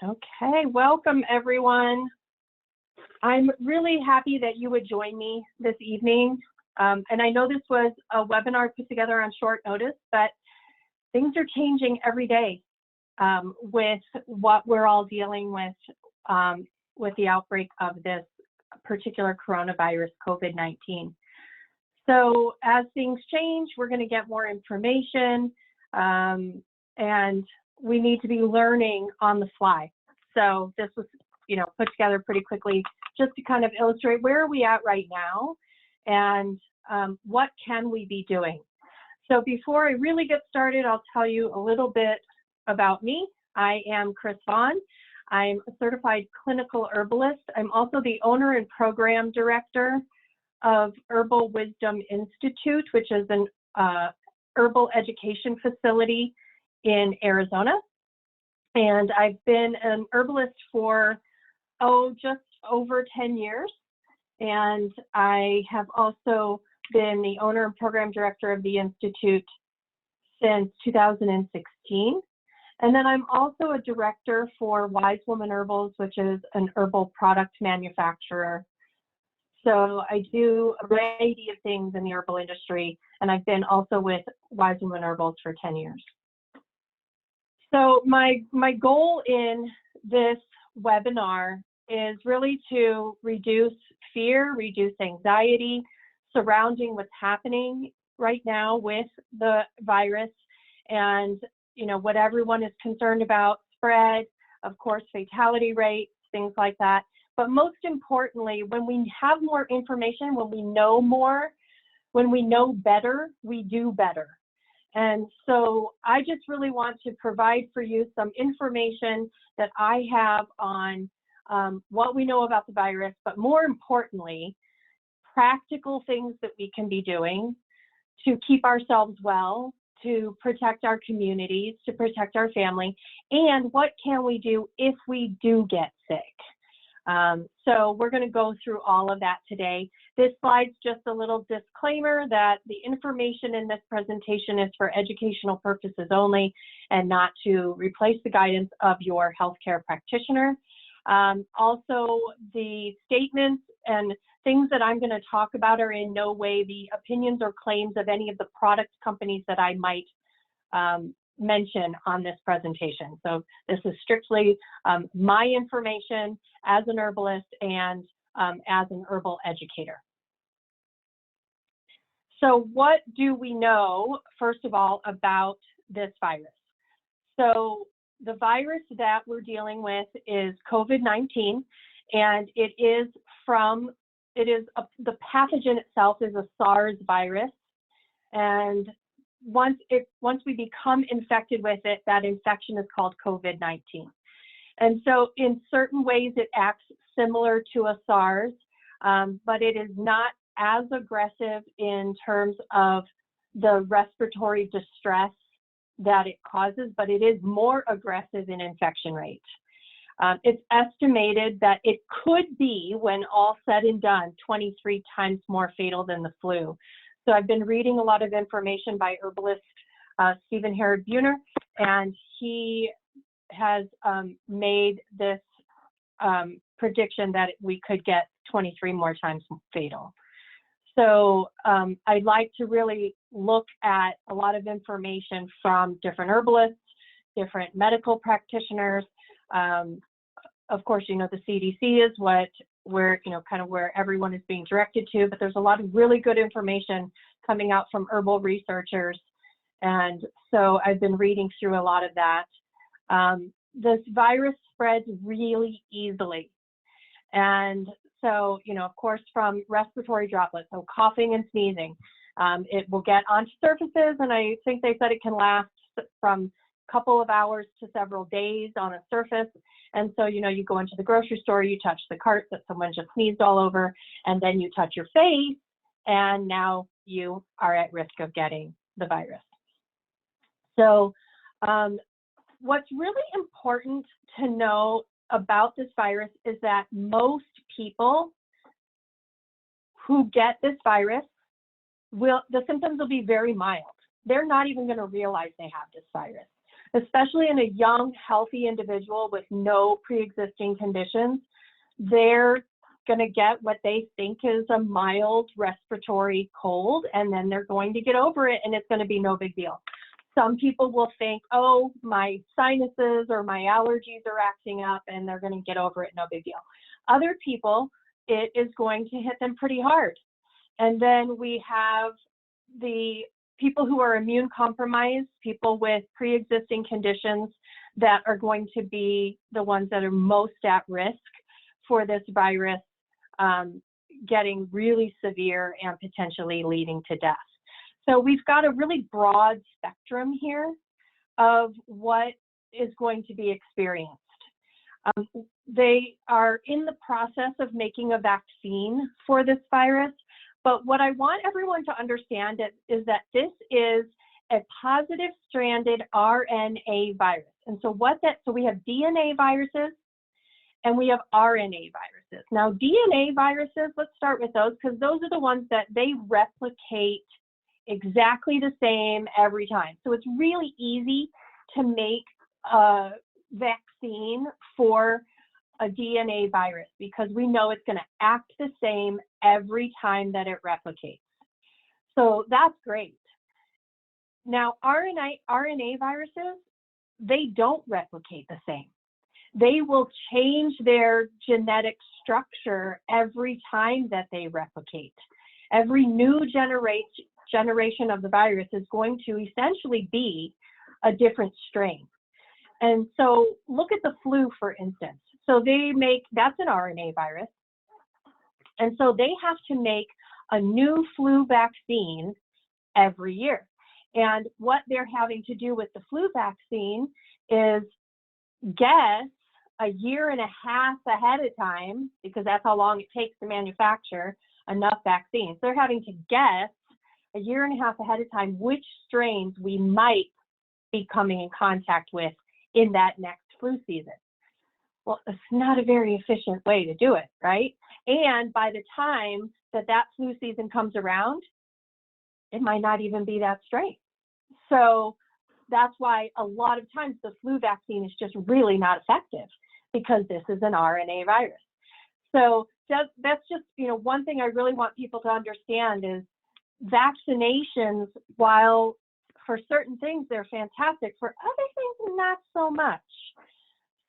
Okay, welcome everyone. I'm really happy that you would join me this evening. And I know this was a webinar put together on short notice, but things are changing every day with what we're all dealing with the outbreak of this particular coronavirus, COVID-19. So as things change, we're going to get more information, and we need to be learning on the fly. So this was, put together pretty quickly just to kind of illustrate where are we at right now and what can we be doing. So before I really get started, I'll tell you a little bit about me. I am Kris Vaughan. I'm a certified clinical herbalist. I'm also the owner and program director of Herbal Wisdom Institute, which is an herbal education facility in Arizona. And I've been an herbalist for, just over 10 years. And I have also been the owner and program director of the Institute since 2016. And then I'm also a director for Wise Woman Herbals, which is an herbal product manufacturer. So I do a variety of things in the herbal industry, and I've been also with Wise Woman Herbals for 10 years. So my goal in this webinar is really to reduce fear, reduce anxiety surrounding what's happening right now with the virus and, what everyone is concerned about, spread, of course, fatality rates, things like that. But most importantly, when we have more information, when we know more, when we know better, we do better. And so I just really want to provide for you some information that I have on what we know about the virus, but more importantly, practical things that we can be doing to keep ourselves well, to protect our communities, to protect our family, and what can we do if we do get sick. So we're going to go through all of that today. This slide's just a little disclaimer that the information in this presentation is for educational purposes only and not to replace the guidance of your healthcare practitioner. Also, the statements and things that I'm going to talk about are in no way the opinions or claims of any of the product companies that I might mention on this presentation. So this is strictly my information as an herbalist and as an herbal educator. So what do we know, first of all, about this virus? So the virus that we're dealing with is COVID-19, and the pathogen itself is a SARS virus. And once we become infected with it, that infection is called COVID-19. And so in certain ways it acts similar to a SARS, but it is not as aggressive in terms of the respiratory distress that it causes, but it is more aggressive in infection rate. It's estimated that it could be, when all said and done, 23 times more fatal than the flu. So I've been reading a lot of information by herbalist Stephen Buhner, and he has made this prediction that we could get 23 more times fatal. So I'd like to really look at a lot of information from different herbalists, different medical practitioners. Of course, the CDC is where everyone is being directed to, but there's a lot of really good information coming out from herbal researchers. And so I've been reading through a lot of that. This virus spreads really easily. And so, of course, from respiratory droplets, so coughing and sneezing, it will get onto surfaces, and I think they said it can last from a couple of hours to several days on a surface. And so, you go into the grocery store, you touch the cart that someone just sneezed all over, and then you touch your face, and now you are at risk of getting the virus. So what's really important to know about this virus is that most people who get this virus the symptoms will be very mild. They're not even going to realize they have this virus. especially in a young, healthy individual with no pre-existing conditions. They're going to get what they think is a mild respiratory cold, and then they're going to get over it, and it's going to be no big deal. Some people will think, oh, my sinuses or my allergies are acting up, and they're going to get over it, no big deal. Other people, it is going to hit them pretty hard. And then we have the people who are immune compromised, people with pre-existing conditions that are going to be the ones that are most at risk for this virus getting really severe and potentially leading to death. So we've got a really broad spectrum here of what is going to be experienced. They are in the process of making a vaccine for this virus, but what I want everyone to understand is that this is a positive stranded RNA virus. And so so we have DNA viruses and we have RNA viruses. Now, DNA viruses, let's start with those, because those are the ones that they replicate exactly the same every time. So it's really easy to make a vaccine for a DNA virus because we know it's going to act the same every time that it replicates. So that's great. Now, RNA viruses, they don't replicate the same. They will change their genetic structure every time that they replicate. Every new generation of the virus is going to essentially be a different strain. And so look at the flu, for instance. So that's an RNA virus. And so they have to make a new flu vaccine every year. And what they're having to do with the flu vaccine is guess a year and a half ahead of time, because that's how long it takes to manufacture enough vaccines. They're having to guess a year and a half ahead of time which strains we might be coming in contact with in that next flu season. Well, it's not a very efficient way to do it, right? And by the time that flu season comes around, it might not even be that strain. So that's why a lot of times the flu vaccine is just really not effective, because this is an RNA virus. So that's just, one thing I really want people to understand is vaccinations, while for certain things they're fantastic, for other things not so much.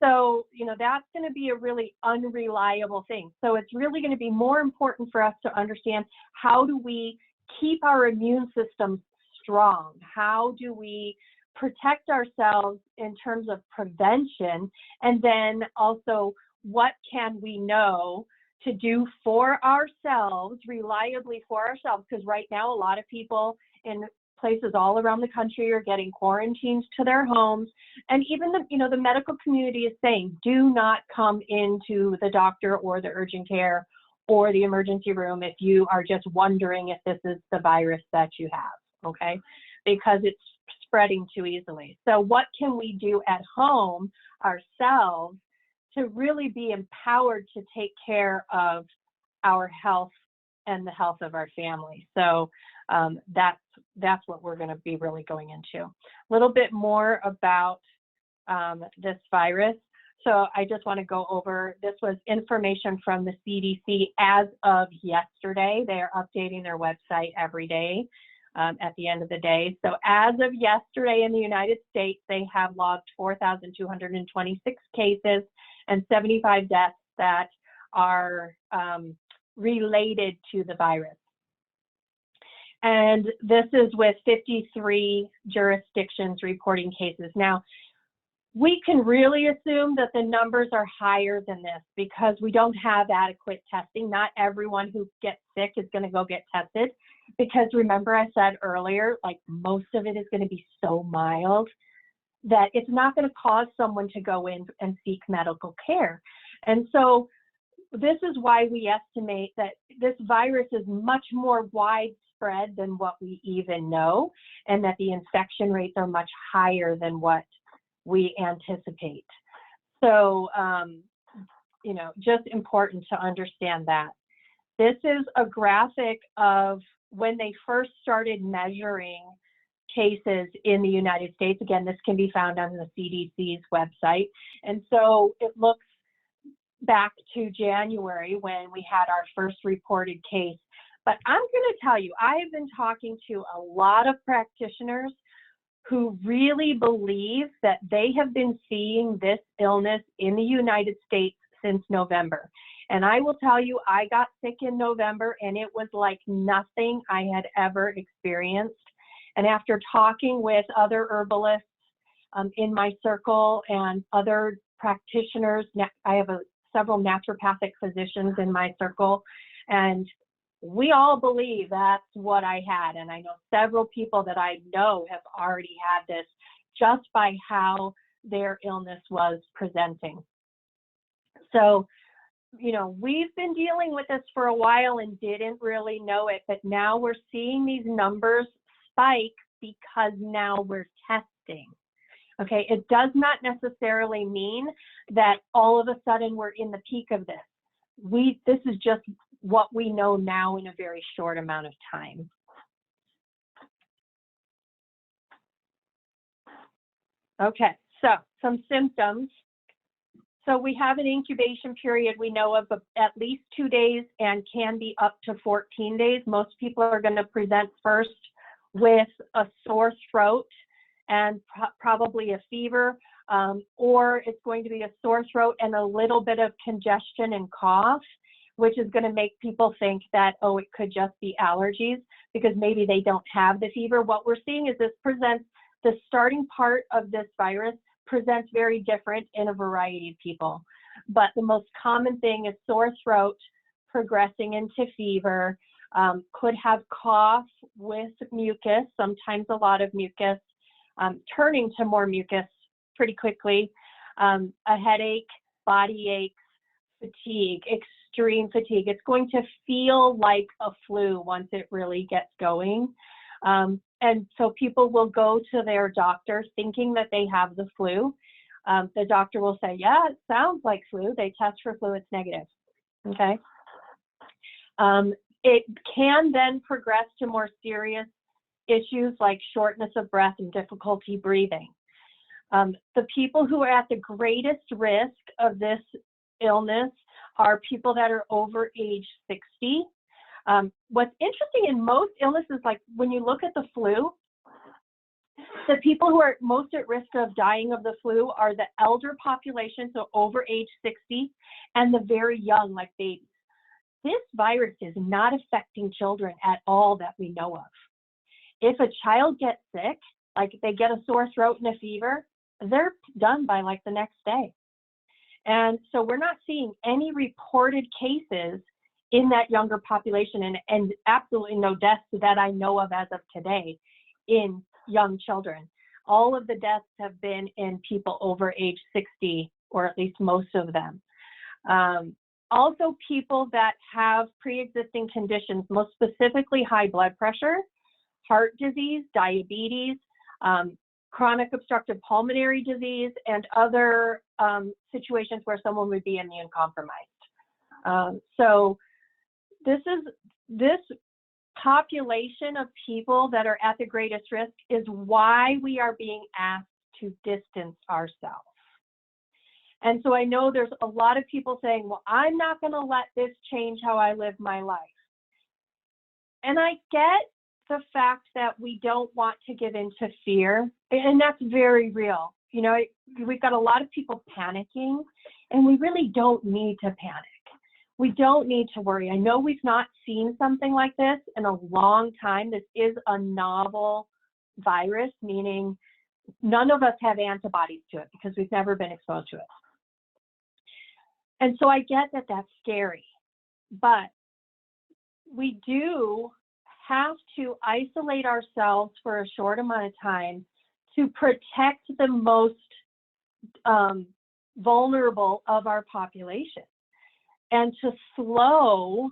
So, that's going to be a really unreliable thing. So it's really going to be more important for us to understand, how do we keep our immune system strong? How do we protect ourselves in terms of prevention? And then also, what can we know to do for ourselves, reliably for ourselves? Because right now, a lot of people in places all around the country are getting quarantined to their homes. And even the medical community is saying, do not come into the doctor or the urgent care or the emergency room if you are just wondering if this is the virus that you have, okay? Because it's spreading too easily. So what can we do at home ourselves to really be empowered to take care of our health and the health of our family? So that's what we're going to be really going into. A little bit more about this virus. So I just want to go over, this was information from the CDC as of yesterday. They are updating their website every day at the end of the day. So as of yesterday in the United States, they have logged 4,226 cases and 75 deaths that are related to the virus. And this is with 53 jurisdictions reporting cases. Now, we can really assume that the numbers are higher than this because we don't have adequate testing. Not everyone who gets sick is going to go get tested, because remember I said earlier, like, most of it is going to be so mild that it's not going to cause someone to go in and seek medical care. And so this is why we estimate that this virus is much more widespread than what we even know, and that the infection rates are much higher than what we anticipate. So, just important to understand that. This is a graphic of when they first started measuring cases in the United States. Again, this can be found on the CDC's website. And so it looks back to January when we had our first reported case. But I'm going to tell you, I have been talking to a lot of practitioners who really believe that they have been seeing this illness in the United States since November. And I will tell you, I got sick in November and it was like nothing I had ever experienced. And after talking with other herbalists in my circle and other practitioners, I have several naturopathic physicians in my circle, and we all believe that's what I had. And I know several people that I know have already had this just by how their illness was presenting. So, you know, we've been dealing with this for a while and didn't really know it, but now we're seeing these numbers spike because now we're testing. Okay, it does not necessarily mean that all of a sudden we're in the peak of this. This is just what we know now in a very short amount of time. Okay, so some symptoms. So we have an incubation period we know of at least 2 days and can be up to 14 days. Most people are going to present first with a sore throat and probably a fever, or it's going to be a sore throat and a little bit of congestion and cough, which is going to make people think that, oh, it could just be allergies because maybe they don't have the fever. What we're seeing is the starting part of this virus presents very different in a variety of people. But the most common thing is sore throat, progressing into fever, could have cough with mucus, sometimes a lot of mucus, turning to more mucus pretty quickly, a headache, body aches, fatigue, extreme fatigue. It's going to feel like a flu once it really gets going. And so people will go to their doctor thinking that they have the flu. The doctor will say, yeah, it sounds like flu. They test for flu, it's negative, okay? It can then progress to more serious issues like shortness of breath and difficulty breathing. The people who are at the greatest risk of this illness are people that are over age 60. What's interesting in most illnesses, like when you look at the flu, the people who are most at risk of dying of the flu are the elder population, so over age 60, and the very young, like babies. This virus is not affecting children at all that we know of. If a child gets sick, like they get a sore throat and a fever, they're done by like the next day. And so we're not seeing any reported cases in that younger population, and absolutely no deaths that I know of as of today in young children. All of the deaths have been in people over age 60, or at least most of them. Also people that have pre-existing conditions, most specifically high blood pressure, heart disease, diabetes, chronic obstructive pulmonary disease, and other situations where someone would be immune compromised. So this population of people that are at the greatest risk is why we are being asked to distance ourselves. And so I know there's a lot of people saying, well, I'm not going to let this change how I live my life. And I get the fact that we don't want to give in to fear, and that's very real. You know, we've got a lot of people panicking, and we really don't need to panic. We don't need to worry. I know we've not seen something like this in a long time. This is a novel virus, meaning none of us have antibodies to it because we've never been exposed to it. And so I get that that's scary, but we do have to isolate ourselves for a short amount of time to protect the most vulnerable of our population and to slow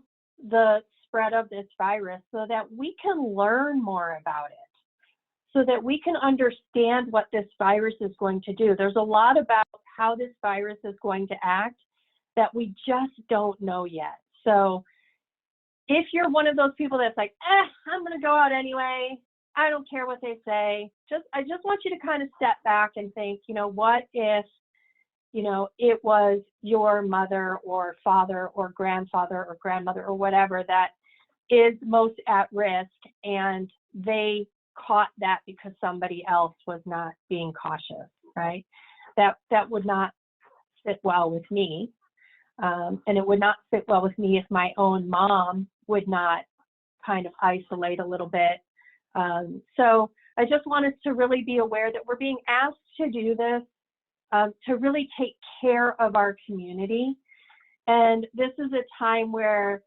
the spread of this virus so that we can learn more about it, so that we can understand what this virus is going to do. There's a lot about how this virus is going to act that we just don't know yet. So if you're one of those people that's like, I'm going to go out anyway, I don't care what they say. I just want you to kind of step back and think, what if, it was your mother or father or grandfather or grandmother or whatever that is most at risk, and they caught that because somebody else was not being cautious, right? That would not fit well with me. And it would not fit well with me if my own mom would not kind of isolate a little bit. So I just want us to really be aware that we're being asked to do this, to really take care of our community. And this is a time where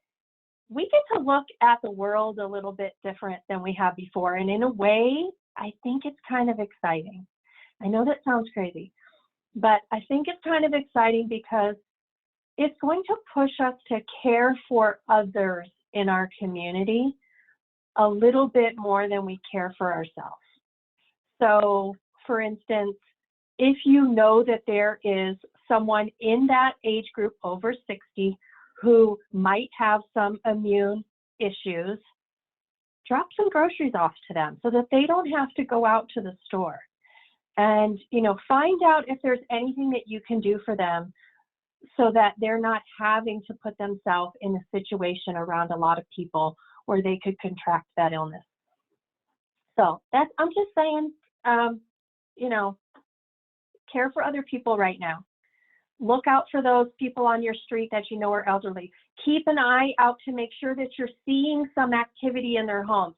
we get to look at the world a little bit different than we have before. And in a way, I think it's kind of exciting. I know that sounds crazy, but I think it's kind of exciting because it's going to push us to care for others in our community a little bit more than we care for ourselves. So, for instance, if you know that there is someone in that age group over 60 who might have some immune issues, drop some groceries off to them so that they don't have to go out to the store. And, find out if there's anything that you can do for them so that they're not having to put themselves in a situation around a lot of people where they could contract that illness. So I'm just saying, care for other people right now. Look out for those people on your street that you know are elderly. Keep an eye out to make sure that you're seeing some activity in their homes.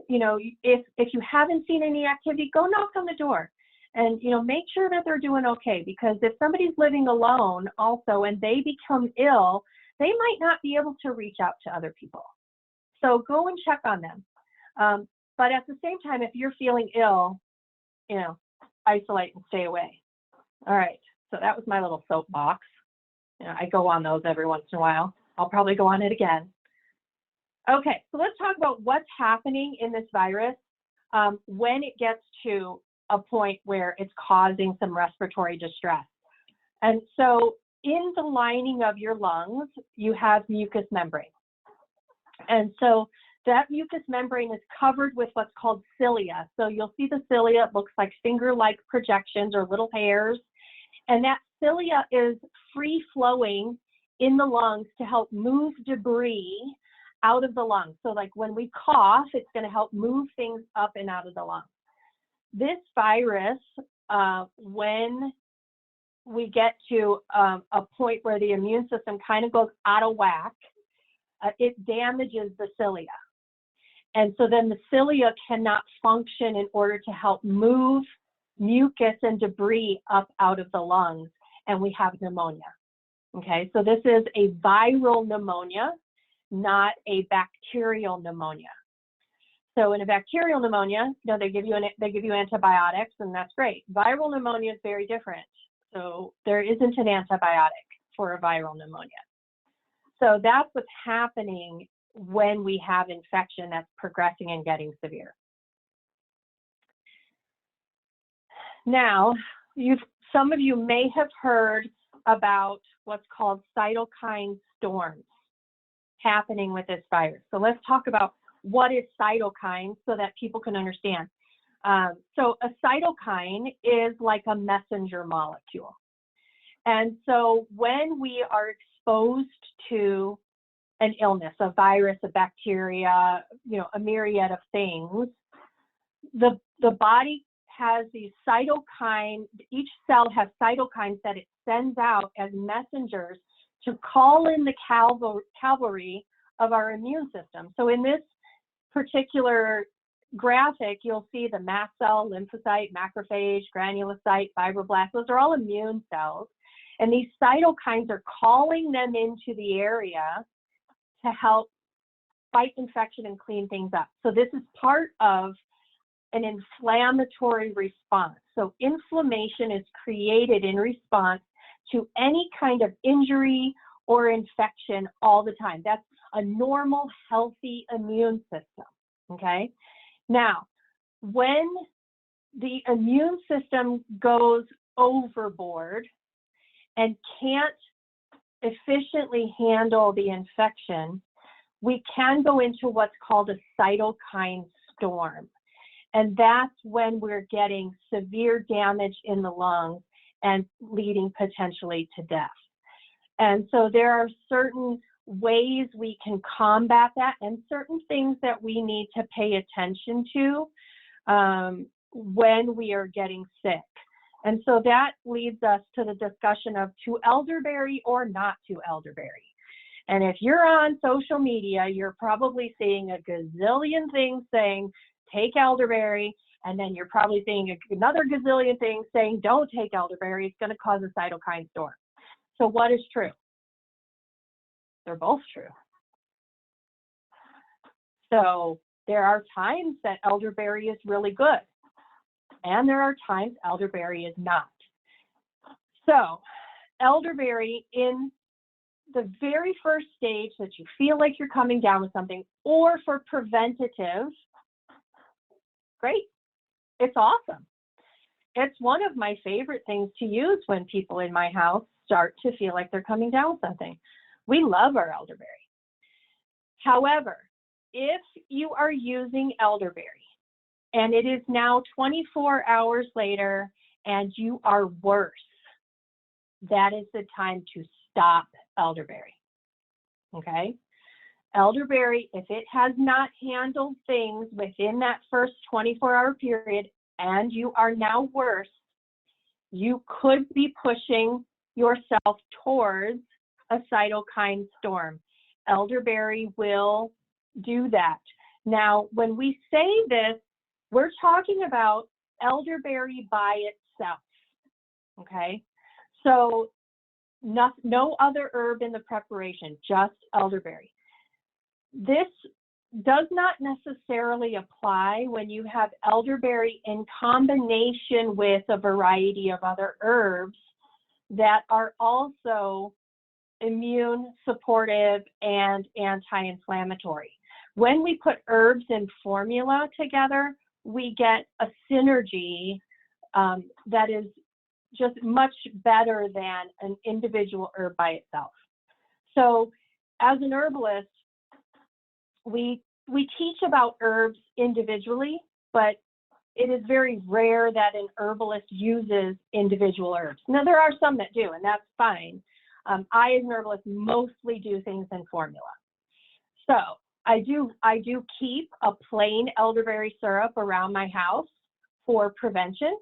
If you haven't seen any activity, go knock on the door and, make sure that they're doing okay, because if somebody's living alone also and they become ill, they might not be able to reach out to other people. So go and check on them. But at the same time, if you're feeling ill, isolate and stay away. All right. So that was my little soapbox. I go on those every once in a while. I'll probably go on it again. Okay, so let's talk about what's happening in this virus when it gets to a point where it's causing some respiratory distress. And so in the lining of your lungs, you have mucous membrane. And so that mucous membrane is covered with what's called cilia. So you'll see the cilia, it looks like finger-like projections or little hairs. And that cilia is free flowing in the lungs to help move debris out of the lungs. So like when we cough, it's going to help move things up and out of the lungs. This virus, when we get to a point where the immune system kind of goes out of whack, it damages the cilia. And so then the cilia cannot function in order to help move mucus and debris up out of the lungs, and we have pneumonia. Okay, so this is a viral pneumonia, not a bacterial pneumonia. So in a bacterial pneumonia, they give you antibiotics, and that's great. Viral pneumonia is very different. So there isn't an antibiotic for a viral pneumonia. So that's what's happening when we have infection that's progressing and getting severe. Now, some of you may have heard about what's called cytokine storms happening with this virus. So let's talk about what is cytokine so that people can understand. So a cytokine is like a messenger molecule. And so when we are exposed to an illness, a virus, a bacteria, a myriad of things, the body has these cytokine, each cell has cytokines that it sends out as messengers to call in the cavalry of our immune system. So in this particular graphic, you'll see the mast cell, lymphocyte, macrophage, granulocyte, fibroblast. Those are all immune cells. And these cytokines are calling them into the area to help fight infection and clean things up. So this is part of an inflammatory response. So inflammation is created in response to any kind of injury or infection all the time. That's a normal, healthy immune system, okay? Now, when the immune system goes overboard and can't efficiently handle the infection, we can go into what's called a cytokine storm. And that's when we're getting severe damage in the lungs and leading potentially to death. And so there are certain ways we can combat that and certain things that we need to pay attention to when we are getting sick. And so that leads us to the discussion of to elderberry or not to elderberry. And if you're on social media, you're probably seeing a gazillion things saying, take elderberry, and then you're probably seeing another gazillion things saying, don't take elderberry, it's going to cause a cytokine storm. So what is true? They're both true. So there are times that elderberry is really good, and there are times elderberry is not. So elderberry, in the very first stage that you feel like you're coming down with something, or for preventative, great. It's awesome. It's one of my favorite things to use when people in my house start to feel like they're coming down with something. We love our elderberry. However, if you are using elderberry and it is now 24 hours later and you are worse, that is the time to stop elderberry. Okay? Elderberry, if it has not handled things within that first 24-hour period and you are now worse, you could be pushing yourself towards a cytokine storm. Elderberry will do that. Now, when we say this, we're talking about elderberry by itself, okay? So no other herb in the preparation, just elderberry. This does not necessarily apply when you have elderberry in combination with a variety of other herbs that are also immune supportive and anti-inflammatory. When we put herbs in formula together, we get a synergy that is just much better than an individual herb by itself. So as an herbalist, we teach about herbs individually, but it is very rare that an herbalist uses individual herbs. Now, there are some that do, and that's fine. I, as an herbalist, mostly do things in formula. So I do keep a plain elderberry syrup around my house for prevention.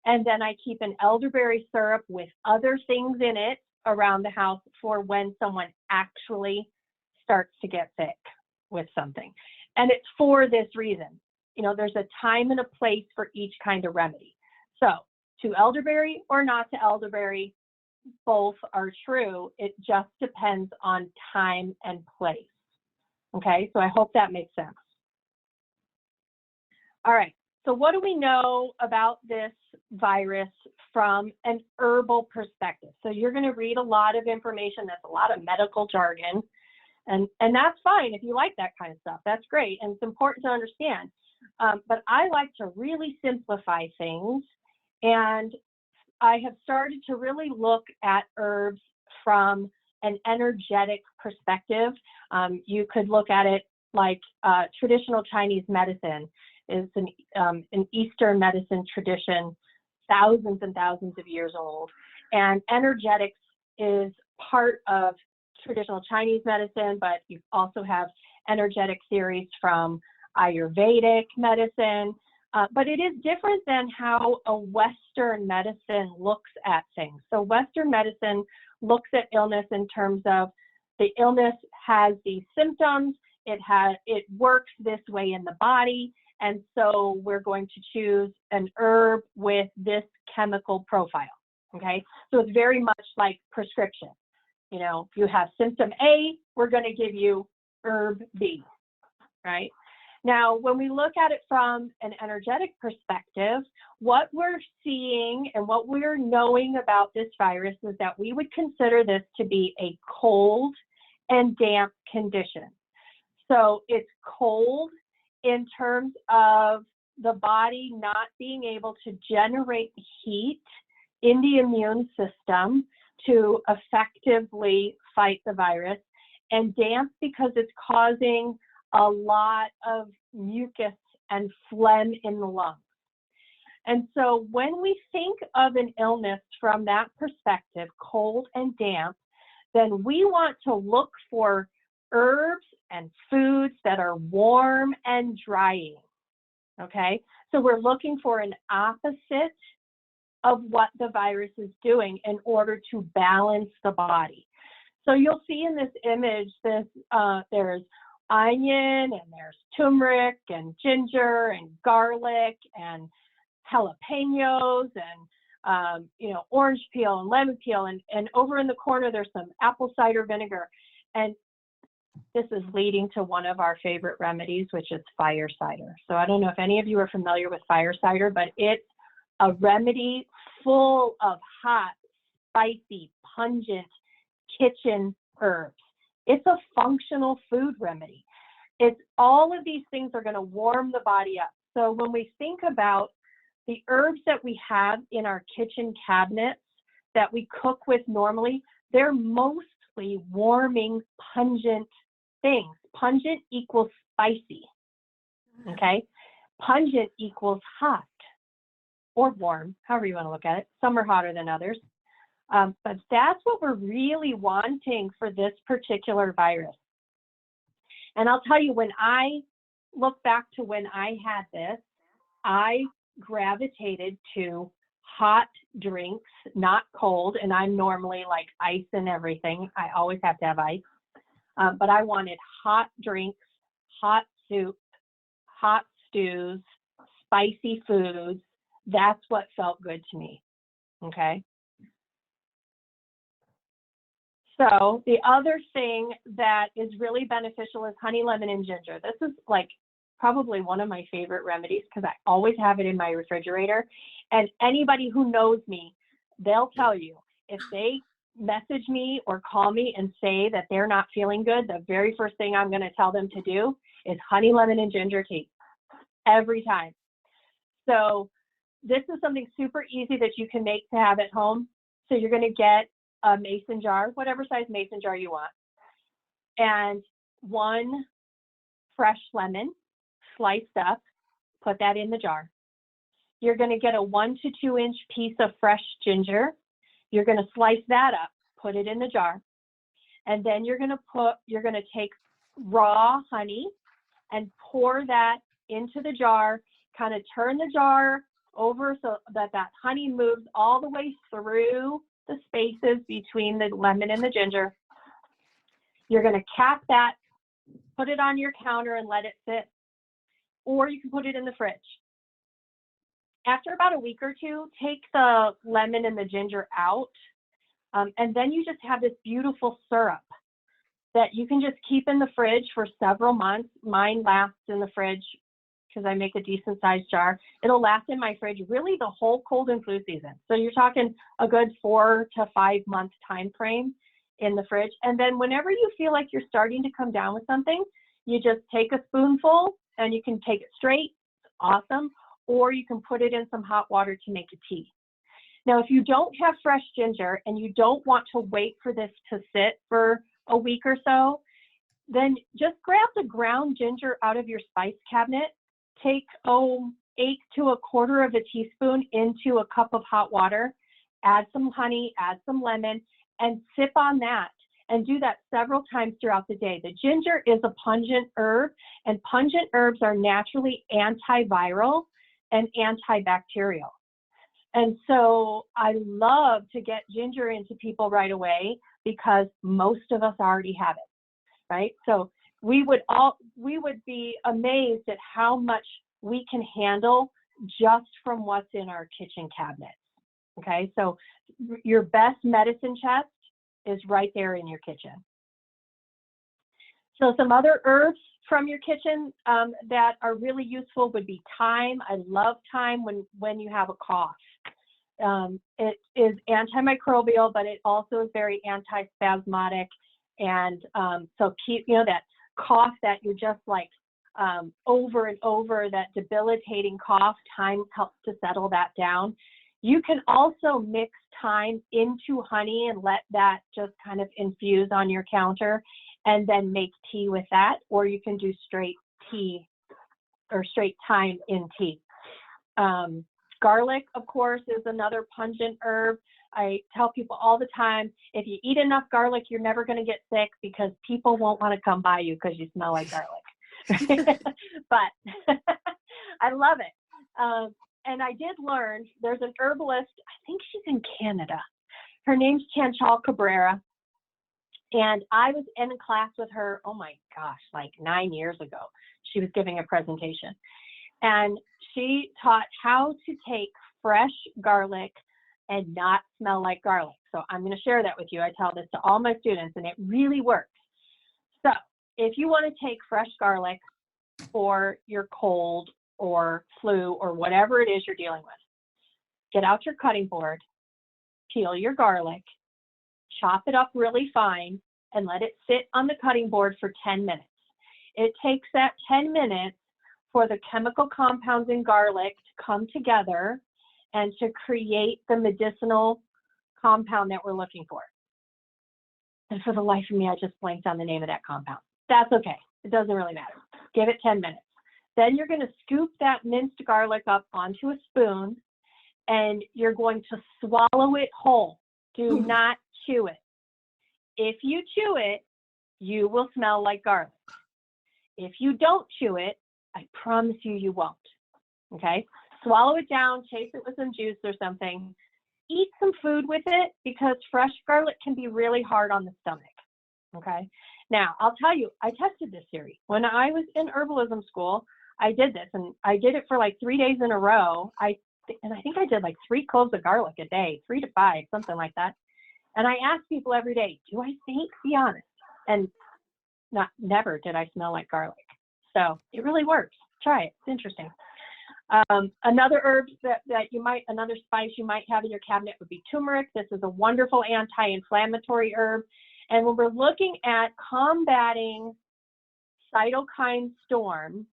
And then I keep an elderberry syrup with other things in it around the house for when someone actually starts to get sick with something. And it's for this reason. You know, there's a time and a place for each kind of remedy. So to elderberry or not to elderberry, both are true. It just depends on time and place. Okay, so I hope that makes sense. All right, so what do we know about this virus from an herbal perspective? So you're going to read a lot of information. That's a lot of medical jargon. And that's fine if you like that kind of stuff. That's great, and it's important to understand. But I like to really simplify things, and I have started to really look at herbs from an energetic perspective. You could look at it like traditional Chinese medicine is an Eastern medicine tradition, thousands and thousands of years old. And energetics is part of traditional Chinese medicine, but you also have energetic theories from Ayurvedic medicine. But it is different than how a Western medicine looks at things. So Western medicine looks at illness in terms of the illness has these symptoms, it works this way in the body, and so we're going to choose an herb with this chemical profile, okay? So it's very much like prescription. You know, if you have symptom A, we're going to give you herb B, right? Now, when we look at it from an energetic perspective, what we're seeing and what we're knowing about this virus is that we would consider this to be a cold and damp condition. So it's cold in terms of the body not being able to generate heat in the immune system to effectively fight the virus, and damp because it's causing a lot of mucus and phlegm in the lungs. And so when we think of an illness from that perspective, cold and damp, then we want to look for herbs and foods that are warm and drying, okay? So we're looking for an opposite of what the virus is doing in order to balance the body. So you'll see in this image, there's onion and there's turmeric and ginger and garlic and jalapenos and orange peel and lemon peel, and over in the corner there's some apple cider vinegar. And this is leading to one of our favorite remedies, which is fire cider. So I don't know if any of you are familiar with fire cider, but it's a remedy full of hot, spicy, pungent kitchen herbs. It's a functional food remedy. It's all of these things are going to warm the body up. So when we think about the herbs that we have in our kitchen cabinets that we cook with normally, they're mostly warming, pungent things. Pungent equals spicy, okay? Pungent equals hot or warm, however you want to look at it. Some are hotter than others. But that's what we're really wanting for this particular virus. And I'll tell you, when I look back to when I had this, I gravitated to hot drinks, not cold. And I'm normally like ice and everything. I always have to have ice. But I wanted hot drinks, hot soup, hot stews, spicy foods. That's what felt good to me, okay? So the other thing that is really beneficial is honey, lemon, and ginger. This is like probably one of my favorite remedies because I always have it in my refrigerator. And anybody who knows me, they'll tell you, if they message me or call me and say that they're not feeling good, the very first thing I'm going to tell them to do is honey, lemon, and ginger tea every time. So this is something super easy that you can make to have at home. So you're going to get a mason jar, whatever size mason jar you want, and one fresh lemon sliced up, put that in the jar. You're going to get a 1 to 2 inch piece of fresh ginger. You're going to slice that up, put it in the jar, and then you're going to take raw honey and pour that into the jar, kind of turn the jar over so that honey moves all the way through the spaces between the lemon and the ginger. You're going to cap that, put it on your counter and let it sit, or you can put it in the fridge. After about a week or two, take the lemon and the ginger out, and then you just have this beautiful syrup that you can just keep in the fridge for several months. Mine lasts in the fridge because I make a decent sized jar. It'll last in my fridge really the whole cold and flu season. So you're talking a good 4 to 5 month time frame in the fridge. And then whenever you feel like you're starting to come down with something, you just take a spoonful and you can take it straight, awesome, or you can put it in some hot water to make a tea. Now, if you don't have fresh ginger and you don't want to wait for this to sit for a week or so, then just grab the ground ginger out of your spice cabinet, take 1/8 to 1/4 of a teaspoon into a cup of hot water, add some honey, add some lemon, and sip on that. And do that several times throughout the day. The ginger is a pungent herb, and pungent herbs are naturally antiviral and antibacterial. And so I love to get ginger into people right away because most of us already have it, right? So we would be amazed at how much we can handle just from what's in our kitchen cabinets. Okay, so your best medicine chest is right there in your kitchen. So some other herbs from your kitchen that are really useful would be thyme. I love thyme when you have a cough. It is antimicrobial, but it also is very antispasmodic. And so keep, that cough that you're just like over and over, that debilitating cough, thyme helps to settle that down. You can also mix thyme into honey and let that just kind of infuse on your counter and then make tea with that, or you can do straight tea or straight thyme in tea. Garlic, of course, is another pungent herb. I tell people all the time, if you eat enough garlic, you're never going to get sick because people won't want to come by you because you smell like garlic. But I love it. And I did learn, there's an herbalist, I think she's in Canada. Her name's Chantal Cabrera. And I was in a class with her, oh my gosh, like 9 years ago. She was giving a presentation. And she taught how to take fresh garlic and not smell like garlic. So I'm going to share that with you. I tell this to all my students, and it really works. So if you want to take fresh garlic for your cold or flu or whatever it is you're dealing with, get out your cutting board, peel your garlic, chop it up really fine, and let it sit on the cutting board for 10 minutes. It takes that 10 minutes for the chemical compounds in garlic to come together and to create the medicinal compound that we're looking for. And for the life of me, I just blanked on the name of that compound. That's okay. It doesn't really matter. Give it 10 minutes. Then you're going to scoop that minced garlic up onto a spoon, and you're going to swallow it whole. Do not chew it. If you chew it, you will smell like garlic. If you don't chew it, I promise you, you won't. Okay? Swallow it down, chase it with some juice or something. Eat some food with it because fresh garlic can be really hard on the stomach. Okay? Now, I'll tell you, I tested this theory. When I was in herbalism school, I did this, and I did it for like 3 days in a row. I think I did like 3 cloves of garlic a day, 3 to 5, something like that. And I asked people every day, do I stink? Be honest. And never did I smell like garlic. So it really works. Try it. It's interesting. Another herb another spice you might have in your cabinet would be turmeric. This is a wonderful anti-inflammatory herb. And when we're looking at combating cytokine storm,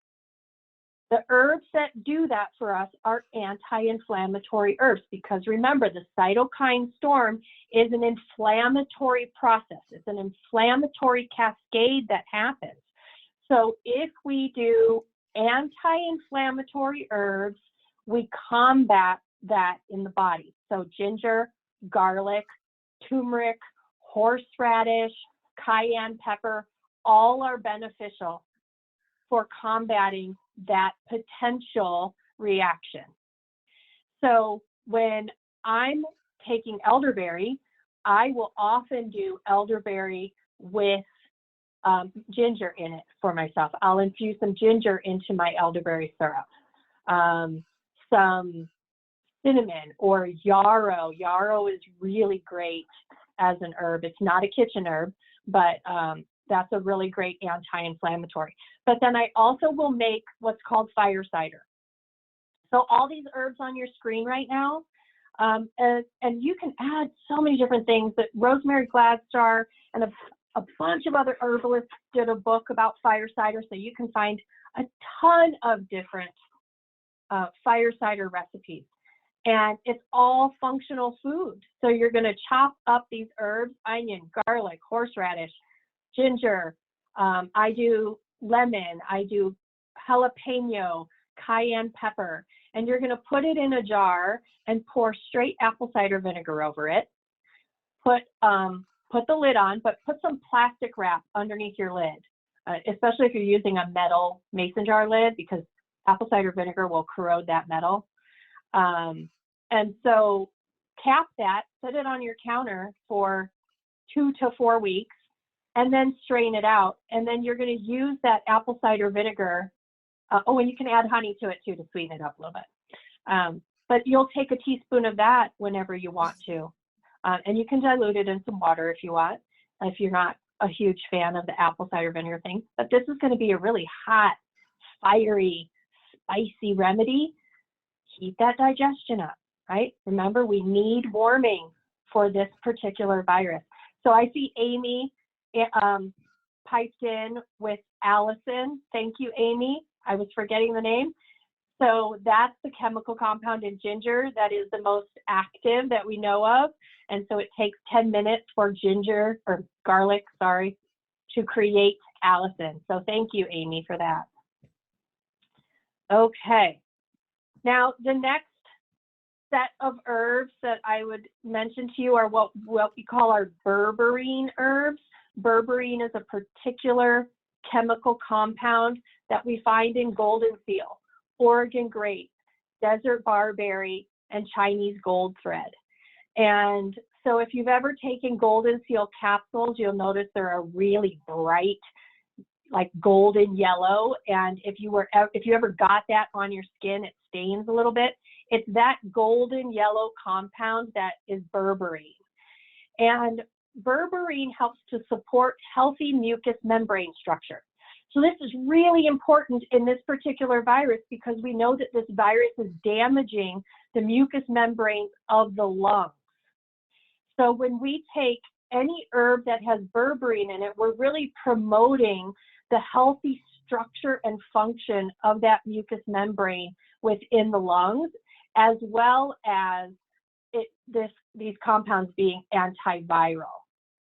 the herbs that do that for us are anti-inflammatory herbs, because remember, the cytokine storm is an inflammatory process. It's an inflammatory cascade that happens. So if we do anti-inflammatory herbs, we combat that in the body. So ginger, garlic, turmeric, horseradish, cayenne pepper, all are beneficial for combating that potential reaction. So when I'm taking elderberry, I will often do elderberry with ginger in it for myself. I'll infuse some ginger into my elderberry syrup. Some cinnamon or yarrow. Yarrow is really great as an herb. It's not a kitchen herb, but that's a really great anti-inflammatory. But then I also will make what's called fire cider. So all these herbs on your screen right now, and you can add so many different things. That Rosemary Gladstar and a bunch of other herbalists did a book about fire cider, so you can find a ton of different fire cider recipes. And it's all functional food. So you're going to chop up these herbs: onion, garlic, horseradish, ginger. I do lemon. I do jalapeno, cayenne pepper. And you're going to put it in a jar and pour straight apple cider vinegar over it. Put the lid on, but put some plastic wrap underneath your lid, especially if you're using a metal mason jar lid, because apple cider vinegar will corrode that metal. And so cap that, put it on your counter for 2 to 4 weeks, and then strain it out. And then you're going to use that apple cider vinegar. And you can add honey to it too to sweeten it up a little bit. But you'll take a teaspoon of that whenever you want to. And you can dilute it in some water if you want, if you're not a huge fan of the apple cider vinegar thing. But this is going to be a really hot, fiery, spicy remedy. Keep that digestion up, right? Remember, we need warming for this particular virus. So I see Amy piped in with Allison. Thank you, Amy. I was forgetting the name. So that's the chemical compound in ginger that is the most active that we know of. And so it takes 10 minutes for garlic, to create allicin. So thank you, Amy, for that. Okay. Now, the next set of herbs that I would mention to you are what we call our berberine herbs. Berberine is a particular chemical compound that we find in golden seal, Oregon grape, desert barberry, and Chinese gold thread. And so if you've ever taken golden seal capsules, you'll notice they're a really bright, like golden yellow. And if you ever got that on your skin, it stains a little bit. It's that golden yellow compound that is berberine. And berberine helps to support healthy mucous membrane structure. So this is really important in this particular virus because we know that this virus is damaging the mucous membranes of the lungs. So when we take any herb that has berberine in it, we're really promoting the healthy structure and function of that mucous membrane within the lungs, as well as these compounds being antiviral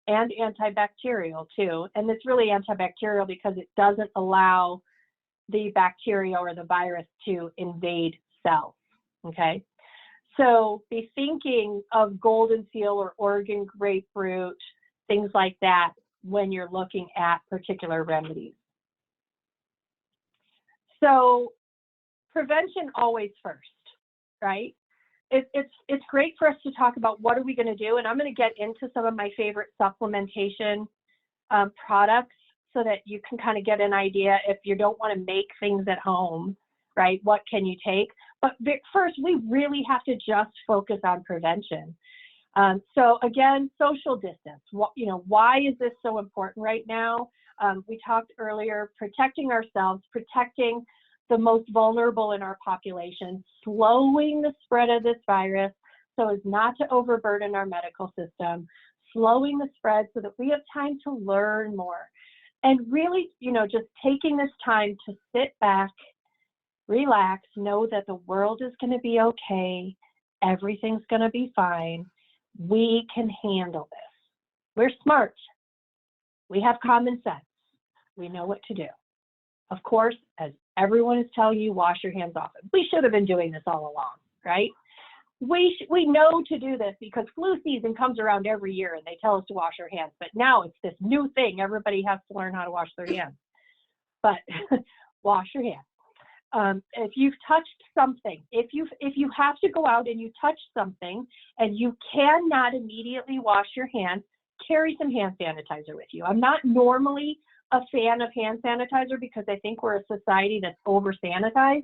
and antibacterial too. And it's really antibacterial because it doesn't allow the bacteria or the virus to invade cells, okay? So be thinking of golden seal or Oregon grapefruit, things like that, when you're looking at particular remedies. So prevention always first, right? It's great for us to talk about what are we going to do, and I'm going to get into some of my favorite supplementation products so that you can kind of get an idea if you don't want to make things at home, right? What can you take? But first, we really have to just focus on prevention. So again, social distance. Why is this so important right now? We talked earlier, protecting ourselves, protecting the most vulnerable in our population, slowing the spread of this virus so as not to overburden our medical system, slowing the spread so that we have time to learn more. And really, just taking this time to sit back, relax, know that the world is going to be okay, everything's going to be fine. We can handle this. We're smart. We have common sense. We know what to do. Of course, as everyone is telling you, wash your hands often. We should have been doing this all along, right? We know to do this because flu season comes around every year and they tell us to wash our hands. But now it's this new thing. Everybody has to learn how to wash their hands. But wash your hands. If you've touched something, if you have to go out and you touch something and you cannot immediately wash your hands, carry some hand sanitizer with you. I'm not normally a fan of hand sanitizer because I think we're a society that's over sanitized.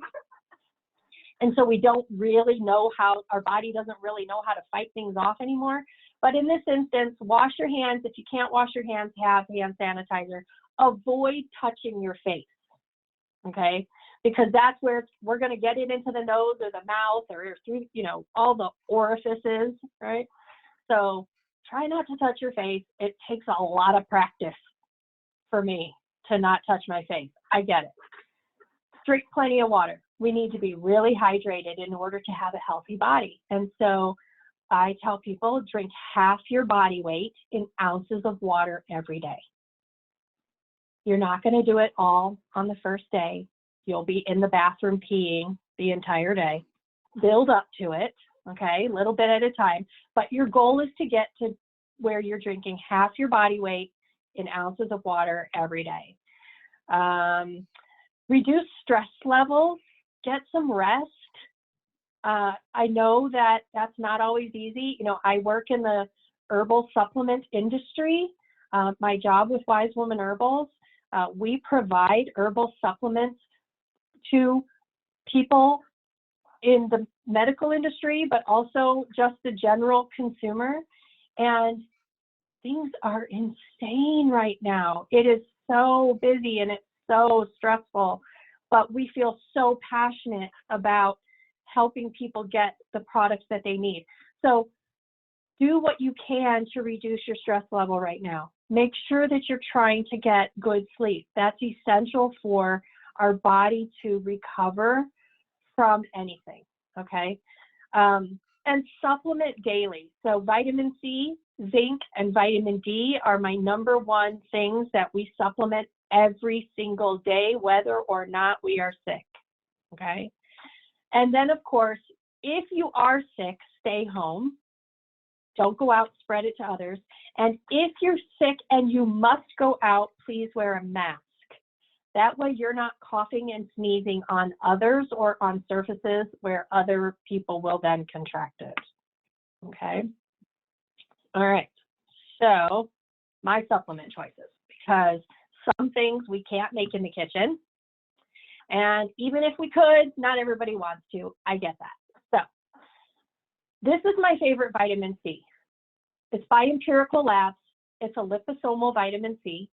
And so we don't really know our body doesn't really know how to fight things off anymore. But in this instance, wash your hands. If you can't wash your hands, have hand sanitizer. Avoid touching your face, okay? Because that's where we're going to get it into the nose or the mouth or through, all the orifices, right? So try not to touch your face. It takes a lot of practice for me to not touch my face. I get it. Drink plenty of water. We need to be really hydrated in order to have a healthy body. And so I tell people drink half your body weight in ounces of water every day. You're not going to do it all on the first day. You'll be in the bathroom peeing the entire day. Build up to it, okay, little bit at a time. But your goal is to get to where you're drinking half your body weight in ounces of water every day. Reduce stress levels, get some rest. I know that that's not always easy. I work in the herbal supplement industry. My job with Wise Woman Herbals, we provide herbal supplements to people in the medical industry, but also just the general consumer. And things are insane right now. It is so busy and it's so stressful, but we feel so passionate about helping people get the products that they need. So do what you can to reduce your stress level right now. Make sure that you're trying to get good sleep. That's essential for our body to recover from anything, okay? And supplement daily. So vitamin C, zinc, and vitamin D are my #1 things that we supplement every single day, whether or not we are sick, okay? And then, of course, if you are sick, stay home. Don't go out, spread it to others. And if you're sick and you must go out, please wear a mask. That way you're not coughing and sneezing on others or on surfaces where other people will then contract it, okay? All right, so my supplement choices, because some things we can't make in the kitchen. And even if we could, not everybody wants to. I get that. So this is my favorite vitamin C. It's by Empirical Labs. It's a liposomal vitamin C.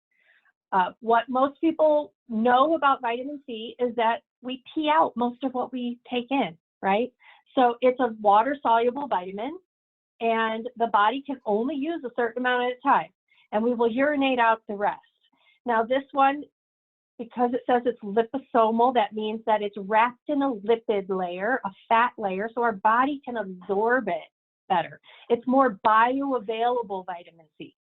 What most people know about vitamin C is that we pee out most of what we take in, right? So it's a water-soluble vitamin, and the body can only use a certain amount at a time, and we will urinate out the rest. Now this one, because it says it's liposomal, that means that it's wrapped in a lipid layer, a fat layer, so our body can absorb it better. It's more bioavailable vitamin C.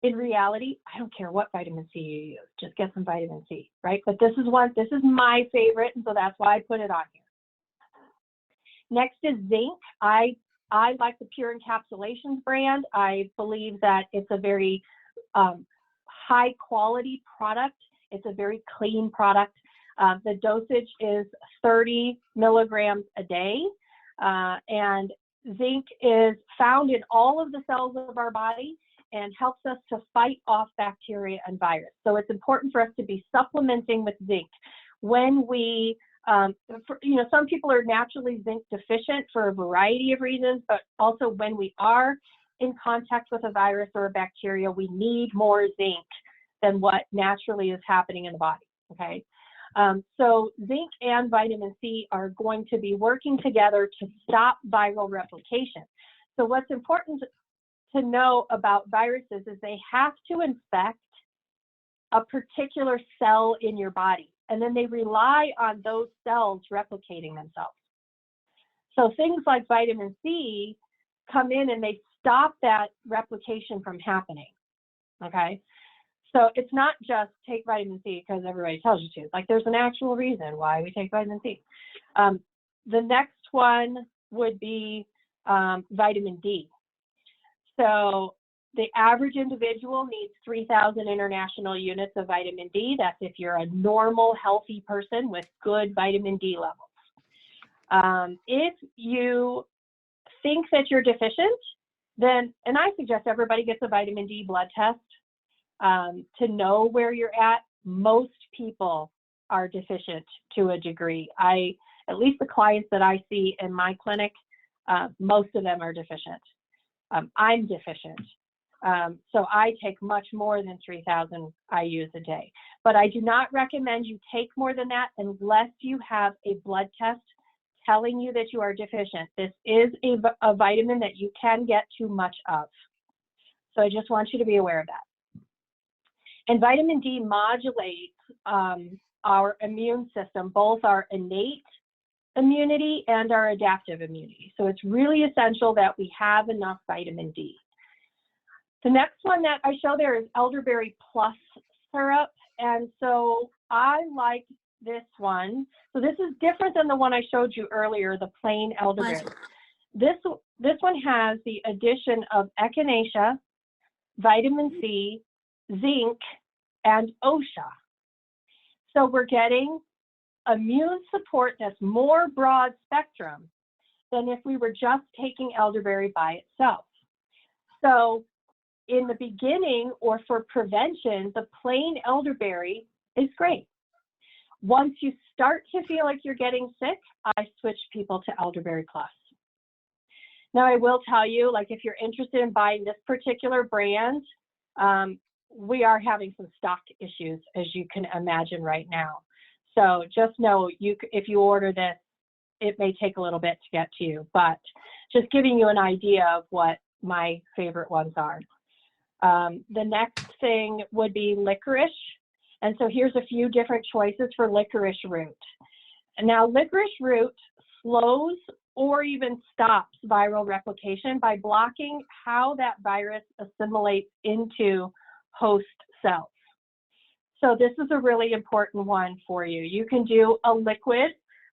In reality, I don't care what vitamin C you use, just get some vitamin C, right? But this is my favorite, and so that's why I put it on here. Next is zinc. I like the Pure Encapsulations brand. I believe that it's a very high quality product. It's a very clean product. The dosage is 30 milligrams a day, and zinc is found in all of the cells of our body and helps us to fight off bacteria and virus. So it's important for us to be supplementing with zinc. When we, some people are naturally zinc deficient for a variety of reasons, but also when we are in contact with a virus or a bacteria, we need more zinc than what naturally is happening in the body, okay? So zinc and vitamin C are going to be working together to stop viral replication. So what's important to know about viruses is they have to infect a particular cell in your body, and then they rely on those cells replicating themselves. So things like vitamin C come in and they stop that replication from happening, okay? So it's not just take vitamin C because everybody tells you to. Like, there's an actual reason why we take vitamin C. The next one would be vitamin D. So the average individual needs 3,000 international units of vitamin D. That's if you're a normal, healthy person with good vitamin D levels. If you think that you're deficient, then, and I suggest everybody gets a vitamin D blood test to know where you're at. Most people are deficient to a degree. At least the clients that I see in my clinic, most of them are deficient. I'm deficient. So I take much more than 3,000 IUs a day. But I do not recommend you take more than that unless you have a blood test telling you that you are deficient. This is a vitamin that you can get too much of. So I just want you to be aware of that. And vitamin D modulates our immune system, both our innate immunity and our adaptive immunity. So it's really essential that we have enough vitamin D. The next one that I show there is elderberry plus syrup. And so I like this one. So this is different than the one I showed you earlier, the plain elderberry. This one has the addition of echinacea, vitamin C, zinc, and OSHA. So we're getting immune support that's more broad spectrum than if we were just taking elderberry by itself. So in the beginning or for prevention, the plain elderberry is great. Once you start to feel like you're getting sick, I switch people to elderberry plus. Now I will tell you, like, if you're interested in buying this particular brand, we are having some stock issues, as you can imagine right now. So just know, if you order this, it may take a little bit to get to you, but just giving you an idea of what my favorite ones are. The next thing would be licorice. And so here's a few different choices for licorice root. And now licorice root slows or even stops viral replication by blocking how that virus assimilates into host cells. So this is a really important one for you. You can do a liquid.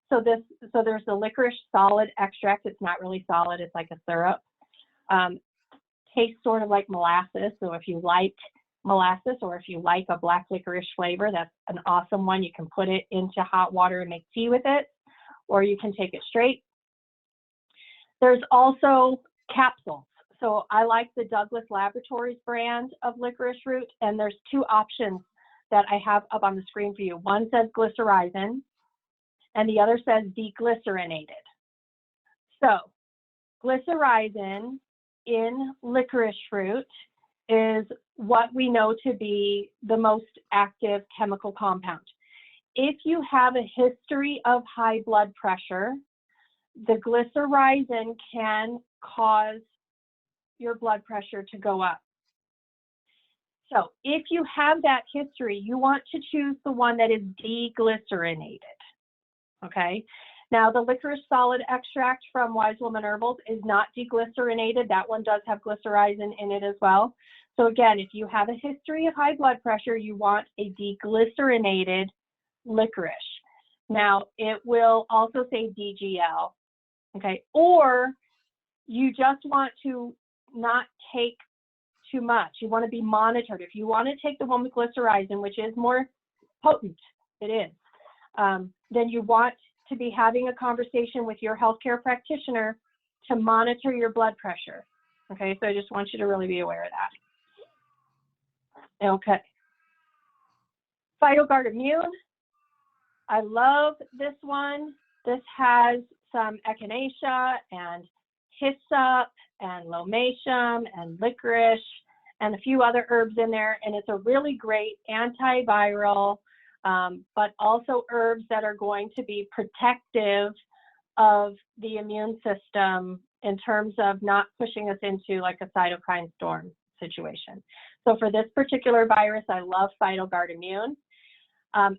So there's the licorice solid extract. It's not really solid, it's like a syrup. Tastes sort of like molasses. So if you like molasses, or if you like a black licorice flavor, that's an awesome one. You can put it into hot water and make tea with it, or you can take it straight. There's also capsules. So I like the Douglas Laboratories brand of licorice root, and there's two options that I have up on the screen for you. One says glycyrrhizin, and the other says deglycerinated. So glycyrrhizin in licorice fruit is what we know to be the most active chemical compound. If you have a history of high blood pressure, the glycyrrhizin can cause your blood pressure to go up. So if you have that history, you want to choose the one that is deglycerinated, okay? Now, the licorice solid extract from Wise Woman Herbals is not deglycerinated. That one does have glycyrrhizin in it as well. So again, if you have a history of high blood pressure, you want a deglycerinated licorice. Now, it will also say DGL, okay? Or you just want to not take too much. You want to be monitored. If you want to take the one with glycyrrhizin, which is more potent, it is, then you want to be having a conversation with your healthcare practitioner to monitor your blood pressure. Okay, so I just want you to really be aware of that. Okay. PhytoGuard Immune. I love this one. This has some echinacea and hyssop and lomatium and licorice and a few other herbs in there, and it's a really great antiviral, but also herbs that are going to be protective of the immune system in terms of not pushing us into like a cytokine storm situation. So for this particular virus, I love PhytoGuard Immune.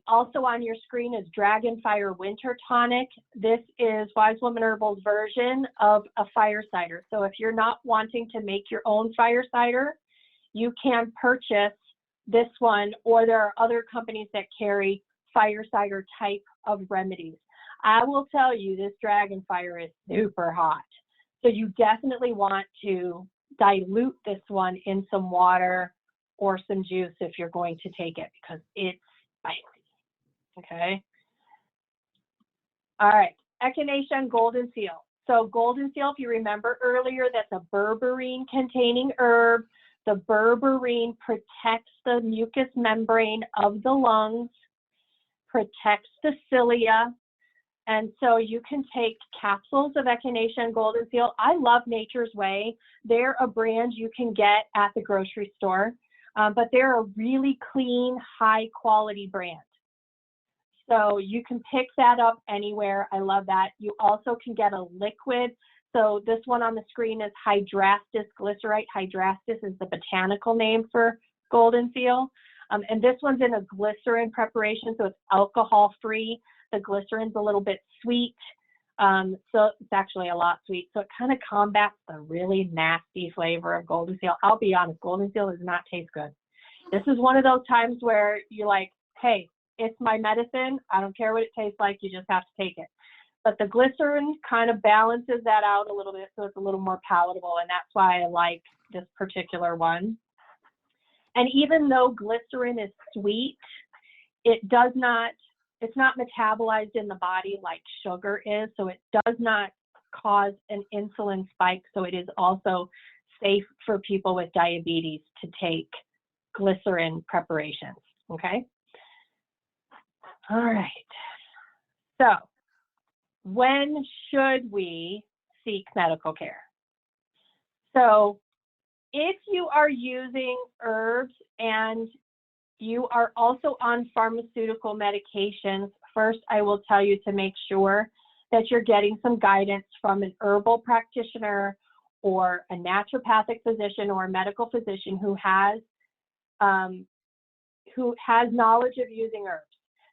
Also on your screen is Dragonfire Winter Tonic. This is Wise Woman Herbal's version of a fire cider. So if you're not wanting to make your own fire cider, you can purchase this one, or there are other companies that carry fire cider type of remedies. I will tell you, this Dragonfire is super hot. So you definitely want to dilute this one in some water or some juice if you're going to take it, because it's spicy. Okay. All right. Echinacea and golden seal. So golden seal, if you remember earlier, that's a berberine containing herb. The berberine protects the mucous membrane of the lungs, protects the cilia. And so you can take capsules of echinacea and golden seal. I love Nature's Way. They're a brand you can get at the grocery store, but they're a really clean, high quality brand. So you can pick that up anywhere. I love that. You also can get a liquid. So this one on the screen is Hydrastis glycerite. Hydrastis is the botanical name for golden seal. And this one's in a glycerin preparation, so it's alcohol-free. The glycerin's a little bit sweet, so it's actually a lot sweet. So it kind of combats the really nasty flavor of golden seal. I'll be honest, golden seal does not taste good. This is one of those times where you're like, hey, it's my medicine. I don't care what it tastes like. You just have to take it. But the glycerin kind of balances that out a little bit, so it's a little more palatable, and that's why I like this particular one. And even though glycerin is sweet, it's not metabolized in the body like sugar is, so it does not cause an insulin spike. So it is also safe for people with diabetes to take glycerin preparations, okay? All right, so when should we seek medical care? So if you are using herbs and you are also on pharmaceutical medications, first I will tell you to make sure that you're getting some guidance from an herbal practitioner or a naturopathic physician or a medical physician who has knowledge of using herbs,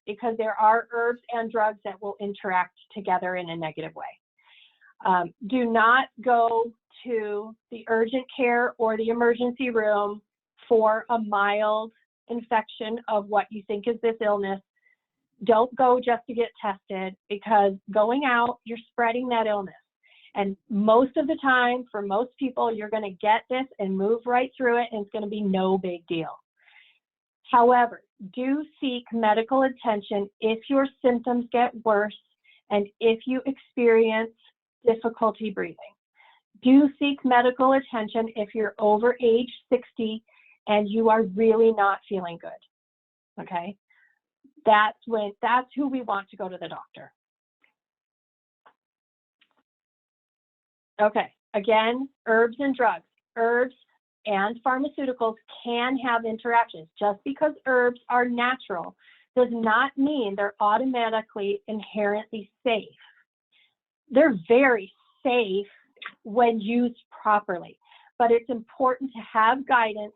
because there are herbs and drugs that will interact together in a negative way. Do not go to the urgent care or the emergency room for a mild infection of what you think is this illness, don't go just to get tested, because going out, you're spreading that illness. And most of the time, for most people, you're going to get this and move right through it, and it's going to be no big deal. However, do seek medical attention if your symptoms get worse and if you experience difficulty breathing. Do seek medical attention if you're over age 60 and you are really not feeling good, okay? That's who we want to go to the doctor. Okay, again, herbs and drugs. Herbs and pharmaceuticals can have interactions. Just because herbs are natural does not mean they're automatically inherently safe. They're very safe when used properly, but it's important to have guidance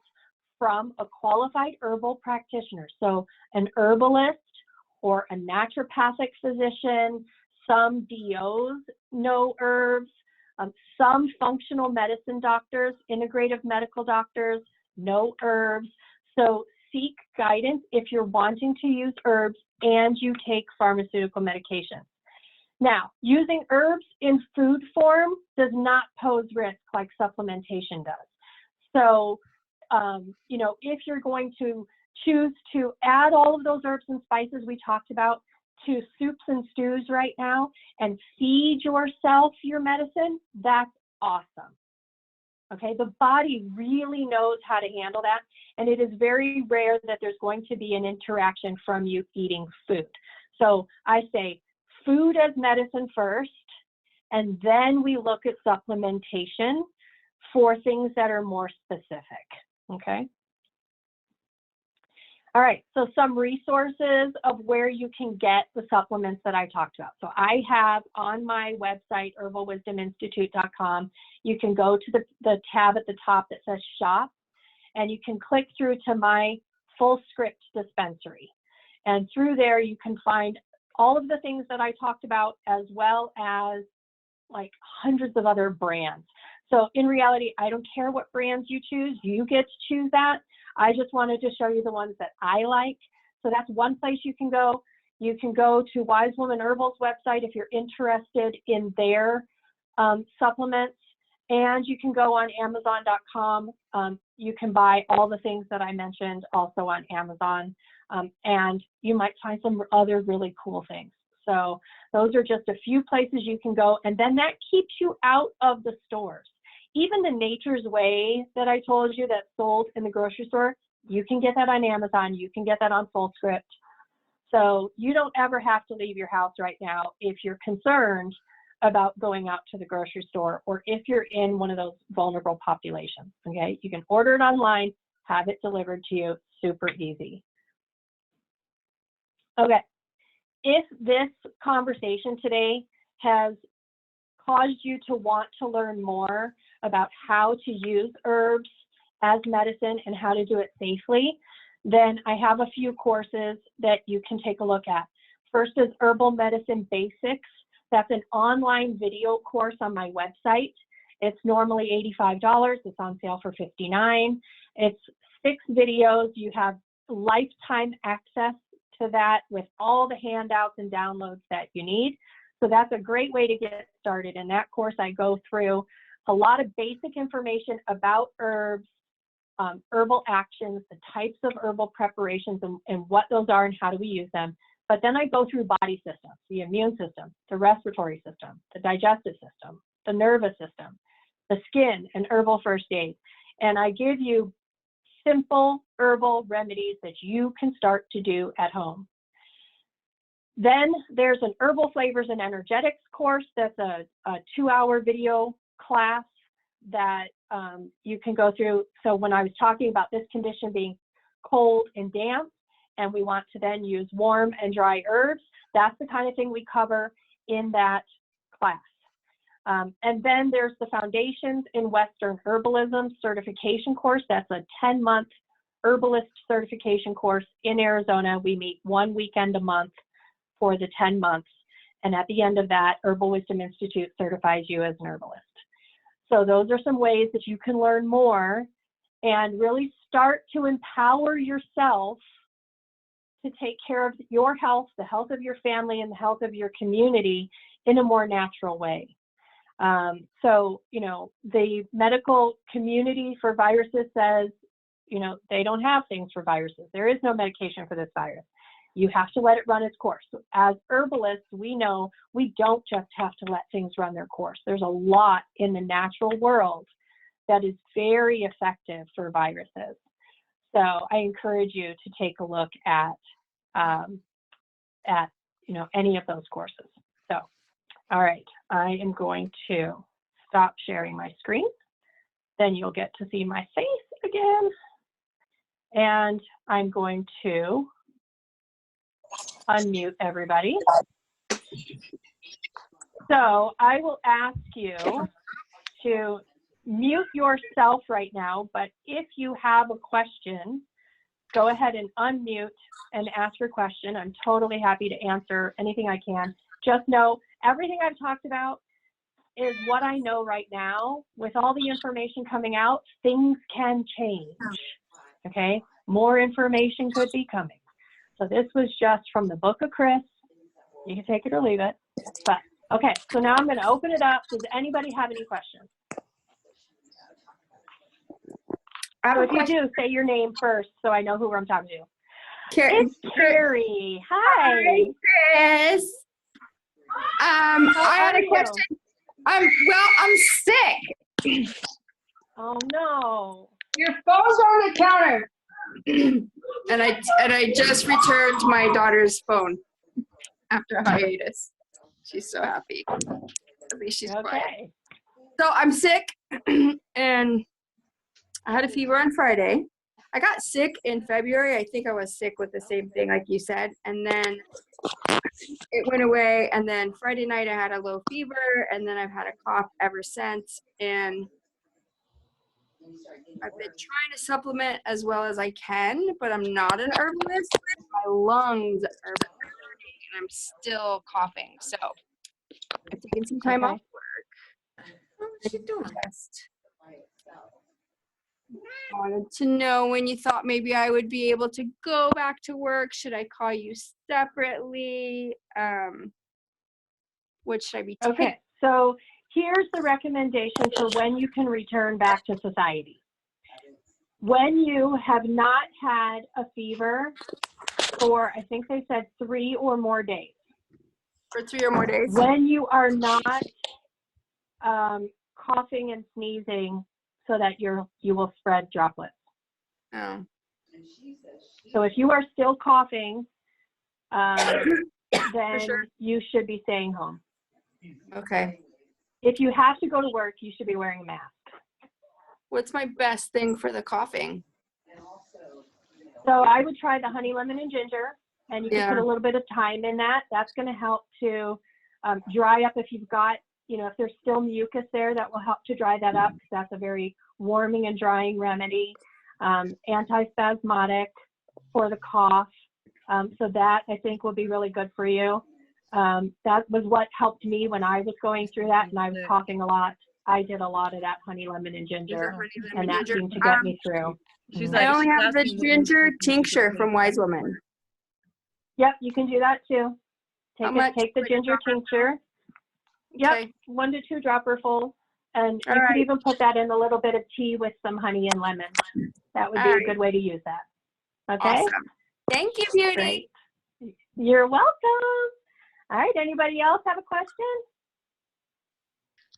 from a qualified herbal practitioner. So an herbalist or a naturopathic physician, some DOs know herbs, some functional medicine doctors, integrative medical doctors know herbs. So seek guidance if you're wanting to use herbs and you take pharmaceutical medications. Now, using herbs in food form does not pose risk like supplementation does. So, you know, if you're going to choose to add all of those herbs and spices we talked about to soups and stews right now and feed yourself your medicine, that's awesome. Okay, the body really knows how to handle that, and it is very rare that there's going to be an interaction from you eating food. So I say food as medicine first, and then we look at supplementation for things that are more specific, okay? All right, so some resources of where you can get the supplements that I talked about. So I have on my website, herbalwisdominstitute.com, you can go to the tab at the top that says shop, and you can click through to my full script dispensary. And through there, you can find all of the things that I talked about, as well as like hundreds of other brands. So in reality, I don't care what brands you choose, you get to choose that. I just wanted to show you the ones that I like. So that's one place you can go. You can go to Wise Woman Herbal's website if you're interested in their supplements. And you can go on Amazon.com. You can buy all the things that I mentioned also on Amazon. And you might find some other really cool things. So those are just a few places you can go. And then that keeps you out of the stores. Even the Nature's Way that I told you that's sold in the grocery store, you can get that on Amazon. You can get that on FullScript. So you don't ever have to leave your house right now if you're concerned about going out to the grocery store, or if you're in one of those vulnerable populations, okay? You can order it online, have it delivered to you, super easy. Okay, if this conversation today has caused you to want to learn more about how to use herbs as medicine and how to do it safely, then I have a few courses that you can take a look at. First is Herbal Medicine Basics. That's an online video course on my website. It's normally $85. It's on sale for $59. It's 6 videos. You have lifetime access to that with all the handouts and downloads that you need. So that's a great way to get started. In that course, I go through a lot of basic information about herbs, herbal actions, the types of herbal preparations and what those are and how do we use them. But then I go through body systems, the immune system, the respiratory system, the digestive system, the nervous system, the skin, and herbal first aid. And I give you simple herbal remedies that you can start to do at home. Then there's an Herbal Flavors and Energetics course. That's a 2-hour video class that you can go through. So when I was talking about this condition being cold and damp, and we want to then use warm and dry herbs, that's the kind of thing we cover in that class. And then there's the Foundations in Western Herbalism certification course. That's a 10-month herbalist certification course in Arizona. We meet 1 weekend a month for the 10 months. And at the end of that, Herbal Wisdom Institute certifies you as an herbalist. So those are some ways that you can learn more and really start to empower yourself to take care of your health, the health of your family, and the health of your community in a more natural way. So, you know, the medical community for viruses says, you know, they don't have things for viruses. There is no medication for this virus. You have to let it run its course. As herbalists, we know we don't just have to let things run their course. There's a lot in the natural world that is very effective for viruses. So I encourage you to take a look at you know, any of those courses. So, all right, I am going to stop sharing my screen. Then you'll get to see my face again. And I'm going to unmute everybody. So I will ask you to mute yourself right now, but if you have a question, go ahead and unmute and ask your question. I'm totally happy to answer anything I can. Just know everything I've talked about is what I know right now. With all the information coming out, things can change, okay? More information could be coming. So this was just from the book of Kris. You can take it or leave it. But okay, so now I'm going to open it up. Does anybody have any questions? So if you do, say your name first so I know who I'm talking to. It's Carrie. Hi. Hi, Kris. I had a question. I'm sick. Oh no. Your phone's on the counter. and I just returned my daughter's phone after a hiatus. She's so happy. At least she's quiet. So I'm sick, and I had a fever on Friday. I got sick in February. I think I was sick with the same thing like you said. And then it went away. And then Friday night I had a low fever. And then I've had a cough ever since. And I've been trying to supplement as well as I can. But I'm not an herbalist. My lungs are burning. And I'm still coughing. So I've taken some time off work. How's she doing? I wanted to know when you thought maybe I would be able to go back to work. Should I call you separately? What should I be taking? Okay, so here's the recommendation for when you can return back to society. When you have not had a fever for, I think they said 3 or more days. For 3 or more days? When you are not coughing and sneezing so that you will spread droplets. Oh. So if you are still coughing, then you should be staying home. Okay. If you have to go to work, you should be wearing a mask. What's my best thing for the coughing? So I would try the honey, lemon, and ginger, and you can put a little bit of thyme in that. That's going to help to dry up if you've got, you know, if there's still mucus there, that will help to dry that up because that's a very warming and drying remedy. Antispasmodic for the cough. So that I think will be really good for you. That was what helped me when I was going through that and I was coughing a lot. I did a lot of that honey, lemon, and ginger, and that seemed to get me through. I only have the ginger tincture from Wise Woman. Yep, you can do that too. Take the ginger tincture. Yep, 1 to 2 dropperfuls. And you could even put that in a little bit of tea with some honey and lemon. That would be a good way to use that. Okay? Awesome. Thank you, Beauty. Great. You're welcome. All right, anybody else have a question?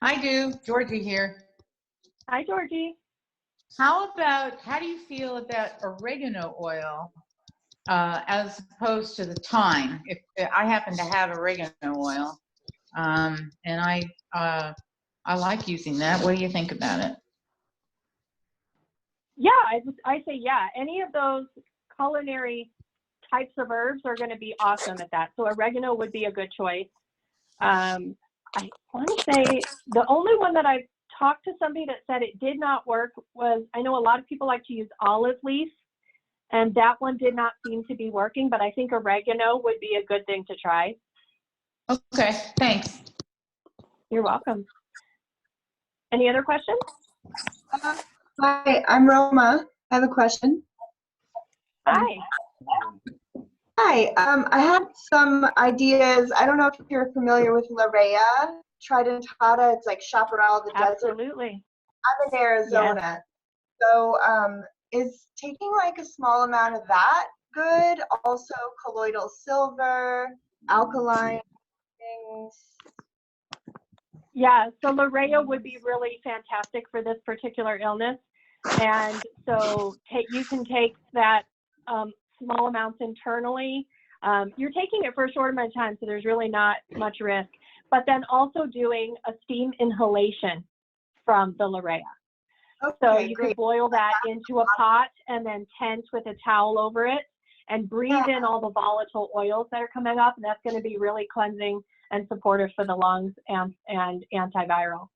I do. Georgie here. Hi, Georgie. How do you feel about oregano oil as opposed to the thyme? If I happen to have oregano oil, and I like using that. What do you think about it? Yeah, I say yeah. Any of those culinary types of herbs are going to be awesome at that. So oregano would be a good choice. I want to say the only one that I've talked to somebody that said it did not work was, I know a lot of people like to use olive leaf, and that one did not seem to be working, but I think oregano would be a good thing to try. Okay, thanks. You're welcome. Any other questions? Hi, I'm Roma. I have a question. Hi. Hi, I have some ideas. I don't know if you're familiar with Larea, Tridentata. It's like chaparral of the desert. Absolutely. I'm in Arizona. So is taking like a small amount of that good? Also colloidal silver, alkaline things. Yeah, so Larea would be really fantastic for this particular illness. And so you can take that small amounts internally. You're taking it for a short amount of time, so there's really not much risk. But then also doing a steam inhalation from the Larea. Okay, So you great. could boil that into a pot and then tent with a towel over it and breathe in all the volatile oils that are coming up, and that's going to be really cleansing and supportive for the lungs and antiviral.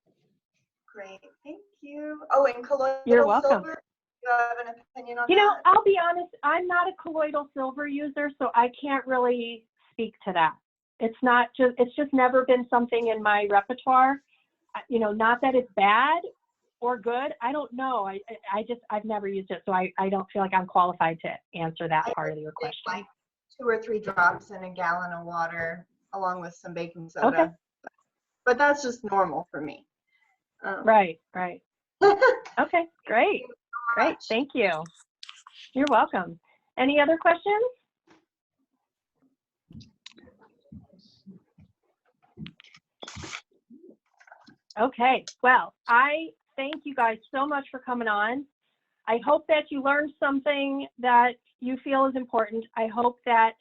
Great, thank you. Oh, and colloidal You're welcome. silver. Do you have an opinion on You know, that? I'll be honest, I'm not a colloidal silver user, so I can't really speak to that. It's just never been something in my repertoire. You know, not that it's bad or good. I don't know. I've never used it, so I don't feel like I'm qualified to answer that part of your question. Like 2 or 3 drops in a gallon of water along with some baking soda. Okay. But that's just normal for me. Right. Okay, great. Thank you. You're welcome. Any other questions? Okay, well, I thank you guys so much for coming on. I hope that you learned something that you feel is important. I hope that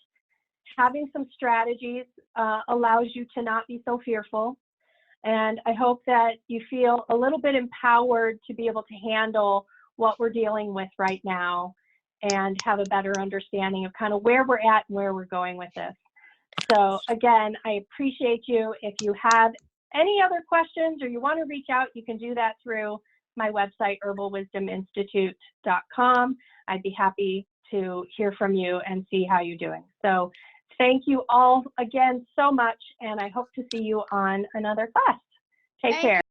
having some strategies allows you to not be so fearful. And I hope that you feel a little bit empowered to be able to handle what we're dealing with right now and have a better understanding of kind of where we're at and where we're going with this. So again, I appreciate you. If you have any other questions or you want to reach out, you can do that through my website, herbalwisdominstitute.com. I'd be happy to hear from you and see how you're doing. So thank you all again so much, and I hope to see you on another class. Take care.